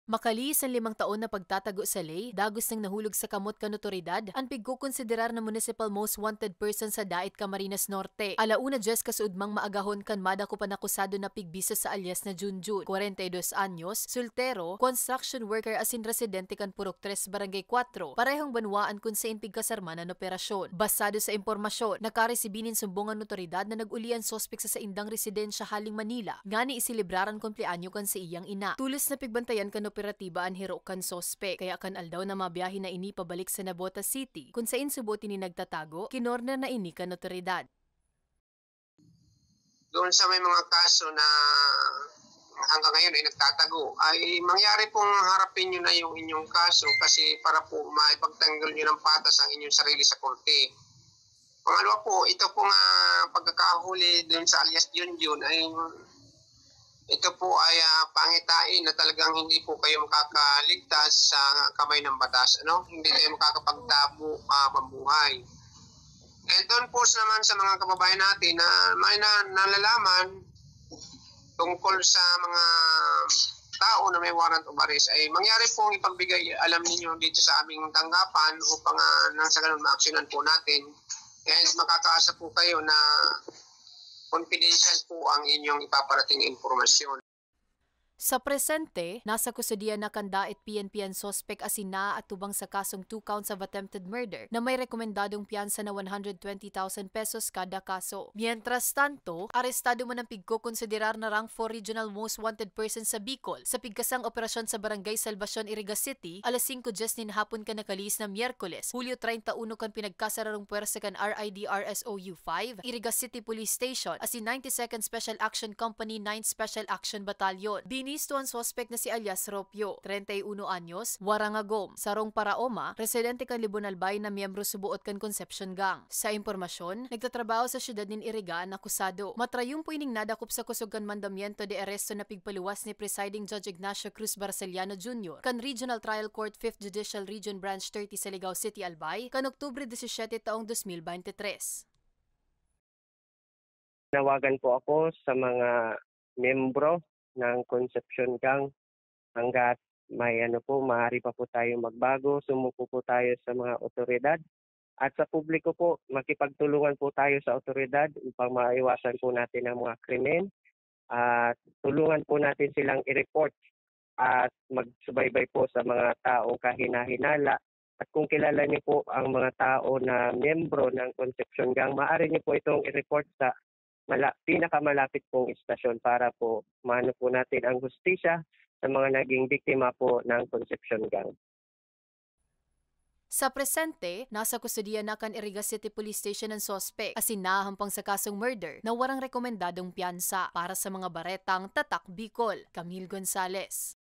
Makaliis ang 5 taon na pagtatago sa lay, dagos ng nahulog sa kamot kan otoridad, ang pigkukonsiderar na municipal most wanted person sa Dait Camarines Norte. Alauna 10 kasuudmang maagahon kan madako panakusado na pigbisa sa alias na Junjun, 42 anyos, soltero, construction worker asin residente kan Purok 3, Barangay 4, parehong banwaan kung sa pigkasarma ng operasyon. Basado sa impormasyon, nakaresibinin sumbungan otoridad na nag-ulian sospek sa indang residensya haling Manila, ngani isilibraran kumpleanyo kan sa iyang ina. Tulos na pigbantayan kan operatiba ang hiro kan sospek, kaya kan aldaw na mabiyahe na ini pabalik sa Navotas City, kung sa insubuti ni nagtatago, kinorner na ini kan otoridad. Doon sa may mga kaso na hanggang ngayon ay nagtatago, ay mangyari pong harapin nyo na yung inyong kaso kasi para po maipagtanggol nyo ng patas ang inyong sarili sa korte. Pangalawa po, ito pong pagkakahuli doon sa alias Junjun ay ito po ay pangitain na talagang hindi po kayo makakaligtas sa kamay ng batas. Hindi kayo makakapagtabo mabuhay. Doon po naman sa mga kababayan natin na may nalalaman tungkol sa mga tao na may warrant of arrest ay mangyari pong ipagbigay alam ninyo dito sa aming tanggapan upang nang sa ganun ma-actionan po natin. And makakaasa po kayo na confidential po ang inyong ipaparating impormasyon. Sa presente, nasa kusodiya na kan Dait PNP ang sospek asin na at tubang sa kasong 2 counts of attempted murder na may rekomendadong piyansa na 120,000 pesos kada kaso. Mientras tanto, arestado man ang pigkukonsiderar na rank 4 regional most wanted person sa Bicol sa pigkasang operasyon sa Barangay Salvacion, Iriga City, alas 5:10 nin hapon kan nakalis na Miyerkules, Hulyo 31 kan pinagkasararong puwersa kan RIDRSOU 5, Iriga City Police Station, asin 92nd Special Action Company 9th Special Action Battalion. Binisto ang sospek na si alias Ropio, 31 anyos, Warangagom, Sarong Paraoma, residente kan Libon Albay na miyembro subuot kan Conception Gang. Sa impormasyon, nagtatrabaho sa syudad nin Iriga ang akusado. Matrayong po ining nadakop sa kusog kan mandamiento de aresto na pigpaluwas ni Presiding Judge Ignacio Cruz Barceliano Jr. kan Regional Trial Court 5th Judicial Region Branch 30 sa Ligao City, Albay, kan Oktubre 17 taong 2023. Nawagan po ako sa mga membro ng Conception Gang hanggat may maaari pa po tayong magbago, sumuko po tayo sa mga otoridad at sa publiko po, makipagtulungan po tayo sa otoridad upang maiwasan po natin ang mga krimen at tulungan po natin silang i-report at magsubaybay po sa mga taong kahina-hinala. At kung kilala niyo po ang mga tao na miyembro ng Conception Gang, maaari niyo po itong i-report sa pinakamalapit pong istasyon para po maano po natin ang hustisya sa mga naging biktima po ng Conception Gang. Sa presente, nasa kusodiya na kan Iriga City Police Station ang sospek asin nahampang sa kasong murder na warang rekomendadong piyansa para sa mga baretang Tatak Bicol. Camille Gonzalez.